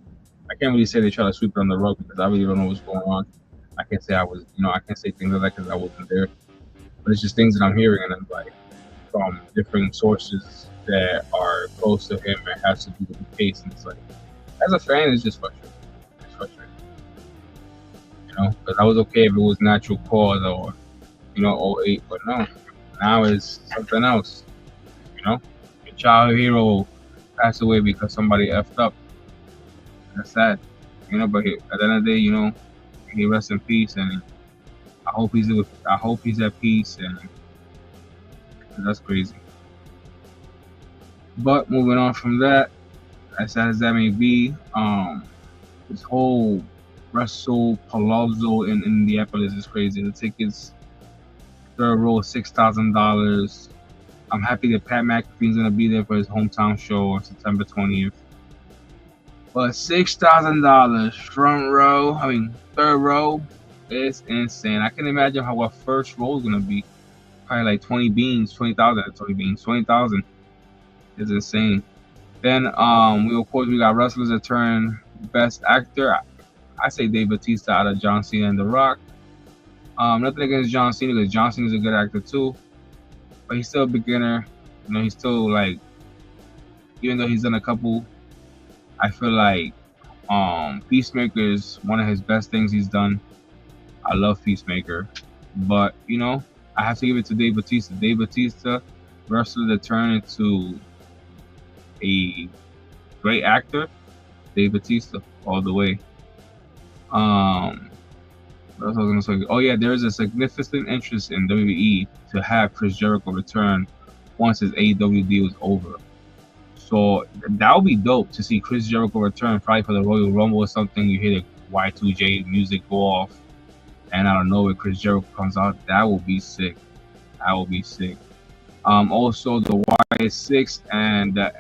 I can't really say they try to sweep it on the rug because I really don't know what's going on. I can't say I was, I can't say things like that because I wasn't there. But it's just things that I'm hearing, and I'm like from different sources that are close to him and has to do with the case. And it's like, as a fan, it's just frustrating. It's frustrating, because I was okay if it was natural cause or, '08, but no, now it's something else. Your childhood hero passed away because somebody effed up. That's sad, But at the end of the day, he rests in peace, and I hope he's at peace, and that's crazy. But moving on from that, as sad as that may be, this whole Russell Palazzo in Indianapolis is crazy. The tickets, third row, $6,000. I'm happy that Pat McAfee's gonna be there for his hometown show on September 20th. But $6,000 third row is insane. I can imagine how our first row is gonna be. Probably like 20,000 is insane. Then we got wrestlers that turn best actor. I say Dave Bautista out of John Cena and The Rock. Nothing against John Cena because John Cena's a good actor too, but he's still a beginner. He's still like, even though he's done a couple, I feel like Peacemaker is one of his best things he's done. I love Peacemaker, but I have to give it to Dave Bautista. Dave Bautista, wrestler that turned into a great actor. Dave Bautista all the way. What else I was gonna say? Oh yeah, there is a significant interest in WWE to have Chris Jericho return once his AEW deal is over. So that would be dope to see Chris Jericho return, probably for the Royal Rumble or something. You hear the Y2J music go off, and I don't know if Chris Jericho comes out. That will be sick. That will be sick. Also, the Y6 and the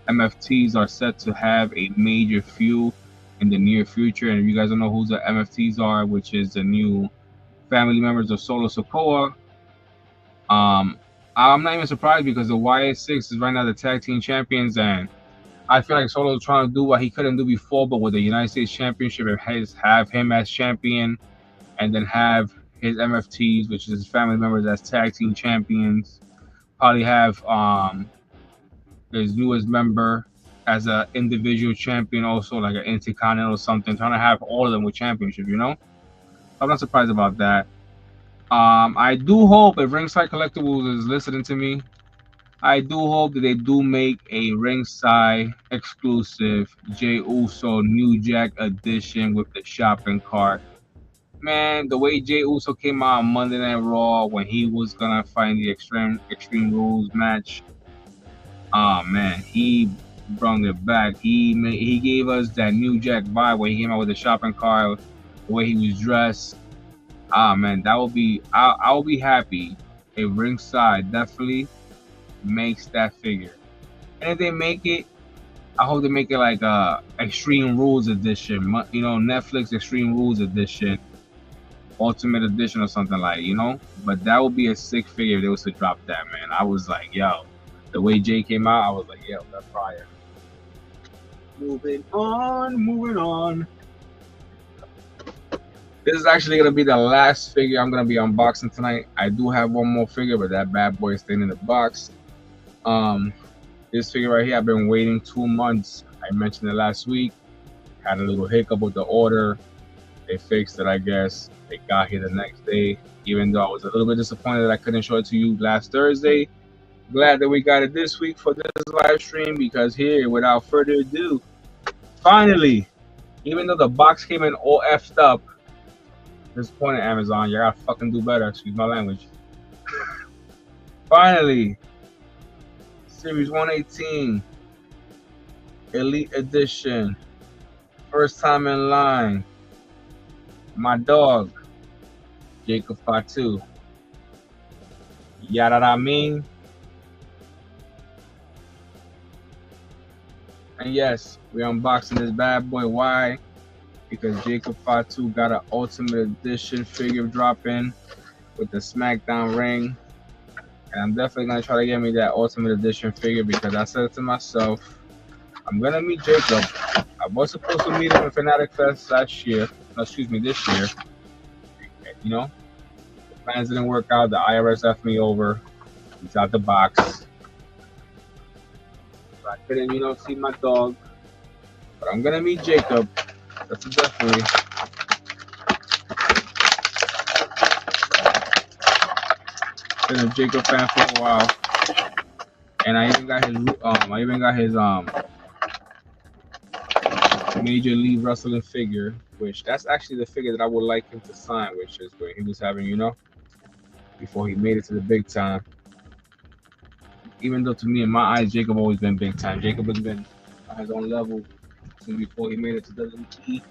MFTs are set to have a major feud in the near future. And if you guys don't know who the MFTs are, which is the new family members of Solo Sikoa, I'm not even surprised because the Y6 is right now the tag team champions, and I feel like Solo's trying to do what he couldn't do before, but with the United States Championship, have him as champion, and then have his MFTs, which is his family members, as tag team champions. Probably have his newest member as an individual champion, also like an Intercontinental or something. Trying to have all of them with championship, I'm not surprised about that. I do hope, if Ringside Collectibles is listening to me, I do hope that they do make a Ringside exclusive Jey Uso New Jack edition with the shopping cart. Man, the way Jey Uso came out on Monday Night Raw when he was gonna fight the Extreme Rules match, man, he brought it back. He gave us that New Jack vibe when he came out with the shopping cart, the way he was dressed. Man, that will be. I will be happy if Ringside definitely makes that figure. And if they make it, I hope they make it like Extreme Rules edition. Netflix Extreme Rules edition, Ultimate Edition or something like. But that would be a sick figure if they was to drop that, man. I was like, yo, the way Jay came out, I was like, yo, that's fire. Moving on. This is actually going to be the last figure I'm going to be unboxing tonight. I do have one more figure, but that bad boy is staying in the box. This figure right here, I've been waiting 2 months. I mentioned it last week. Had a little hiccup with the order. They fixed it, I guess. They got here the next day. Even though I was a little bit disappointed that I couldn't show it to you last Thursday. Glad that we got it this week for this live stream, because here, without further ado, finally, even though the box came in all effed up, disappointed, Amazon, you gotta fucking do better, excuse my language. Finally, Series 118 Elite Edition, first time in line, my dog, Jacob Fatu. Yeah, that I mean. And yes, we're unboxing this bad boy. Why? Because Jacob Fatu got an Ultimate Edition figure drop in with the SmackDown ring. And I'm definitely gonna try to get me that Ultimate Edition figure because I said to myself, I'm gonna meet Jacob. I was supposed to meet him in Fanatic Fest last year. No, excuse me, this year. You know, the plans didn't work out. The IRS left me over. He's out the box. So I couldn't, see my dog. But I'm gonna meet Jacob. That's definitely. Been a Jacob fan for a while. And I even got his Major League Wrestling figure, which that's actually the figure that I would like him to sign, which is where he was having, before he made it to the big time. Even though to me, in my eyes, Jacob always been big time. Jacob has been on his own level since before he made it to WWE.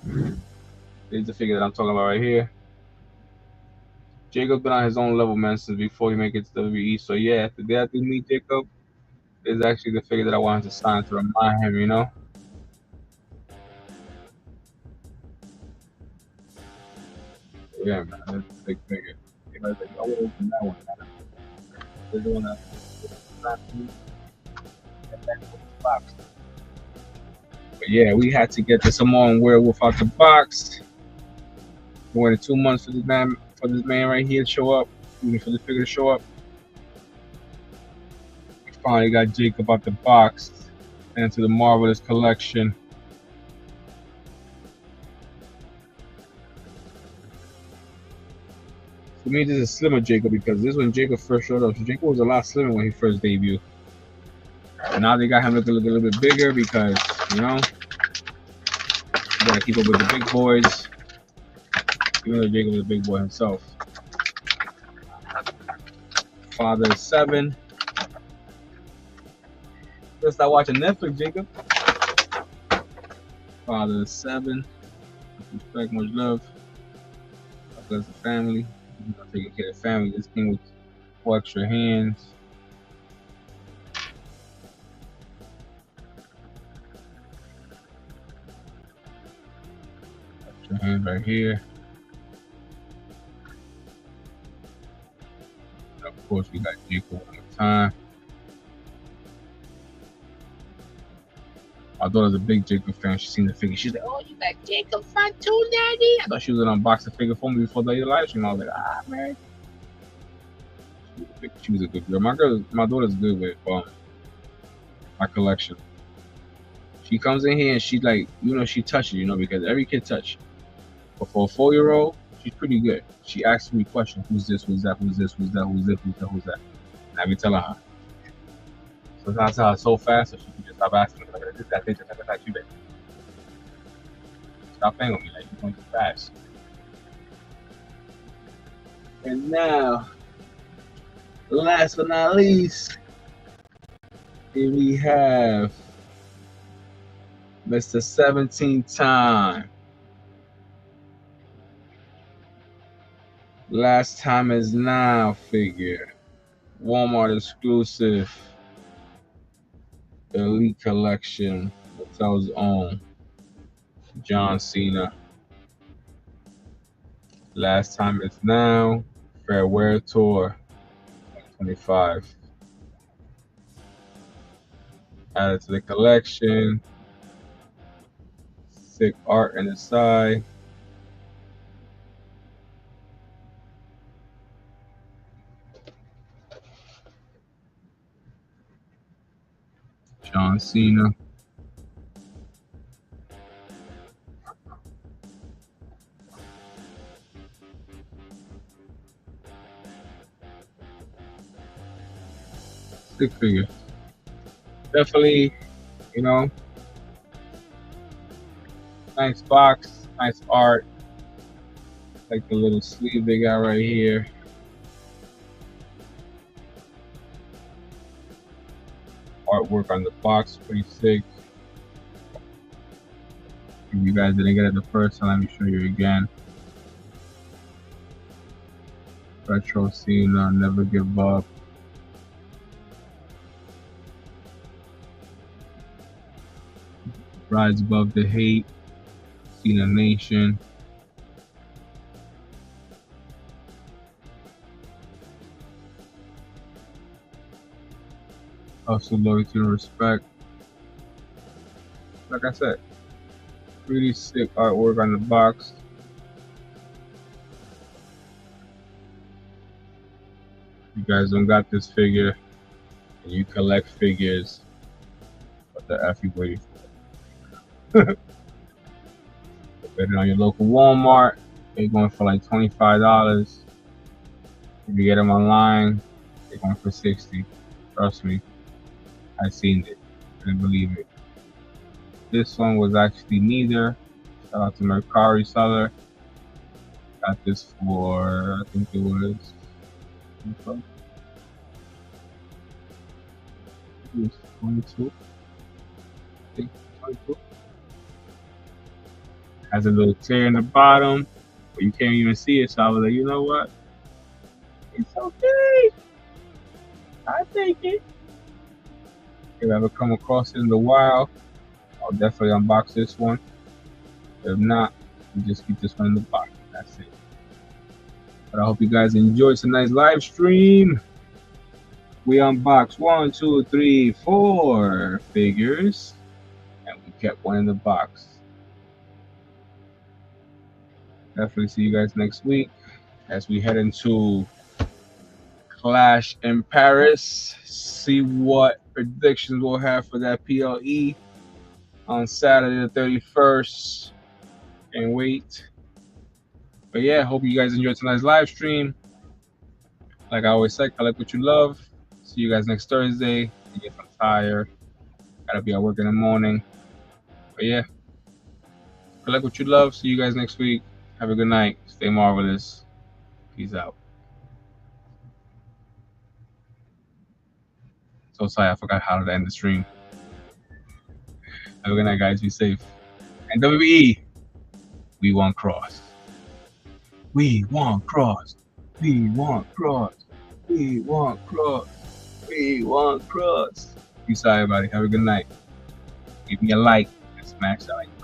This is the figure that I'm talking about right here. Jacob's been on his own level, man, since before he made it to WWE. So yeah, the day I do meet Jacob is actually the figure that I wanted to sign to remind him, Yeah, man, that's a big figure. I was like, I would open that one. They're doing that. But yeah, we had to get the Samoan Werewolf out the box. We waited 2 months for this man right here to show up. Even for the figure to show up. We finally got Jacob out the box and to the Marvelous collection. For me, this is a slimmer Jacob because this is when Jacob first showed up. So Jacob was a lot slimmer when he first debuted. And now they got him looking a little bit bigger because, you gotta keep up with the big boys. Even though Jacob is a big boy himself. Father of 7. Let's start watching Netflix, Jacob. Father of 7. Respect, much love. God bless the family. Taking care of the family. This came with 4 extra hands. Extra hands right here. And of course, we got Jacob one more time. My daughter's a big Jacob fan. She's seen the figure. She's like, "Oh, you got Jacob fan too, Daddy?" I thought she was gonna unbox the figure for me before the live stream. I was like, "Ah, man." She was a good girl. My daughter's good with my collection. She comes in here and she's like, she touches, because every kid touch. But for a 4-year-old, she's pretty good. She asks me questions: "Who's this? Who's that? Who's this? Who's that? Who's this? Who's that? Who's that?" And I be telling her. Sometimes I tell her so fast that she can just stop asking me. Like, this, that, you bet. Stop playing with me, like, you're going too fast. And now, last but not least, here we have Mr. 17-time. Last Time Is Now figure. Walmart exclusive. Elite collection. Mattel's own. John Cena. Last Time Is Now. Farewell Tour. 2025. Added to the collection. Sick art in the side. John Cena. Sick figure. Definitely, nice box, nice art. Like the little sleeve they got right here. Artwork on the box, pretty sick. If you guys didn't get it the first time, let me show you again. Retro Cena, Never Give Up. Rise Above the Hate. Cena Nation. Hustle, loyalty, and respect. Like I said, really sick artwork on the box. You guys don't got this figure and you collect figures, what the F you waiting for? Get it on your local Walmart. They're going for like $25. If you get them online, they're going for $60. Trust me, I seen it. I didn't believe it. This one was actually neither. Shout out to Mercari seller. Got this for, I think it was 22. I think 22. Has a little tear in the bottom, but you can't even see it. So I was like, you know what? It's okay. I take it. If I ever come across it in the wild, I'll definitely unbox this one. If not, we just keep this one in the box. That's it. But I hope you guys enjoyed tonight's live stream. We unboxed 1, 2, 3, 4 figures, and we kept one in the box. Definitely see you guys next week as we head into Clash in Paris. See what predictions we'll have for that PLE on Saturday the 31st. Can't wait. But yeah, hope you guys enjoyed tonight's live stream. Like I always say, collect what you love. See you guys next Thursday. I guess I'm tired. Gotta be at work in the morning. But yeah, collect what you love. See you guys next week. Have a good night. Stay marvelous. Peace out. So sorry, I forgot how to end the stream. Have a good night, guys. Be safe. And WWE, we want Cross. We want Cross. We want Cross. We want Cross. We want Cross. Peace out, everybody. Have a good night. Give me a like and smash that like button.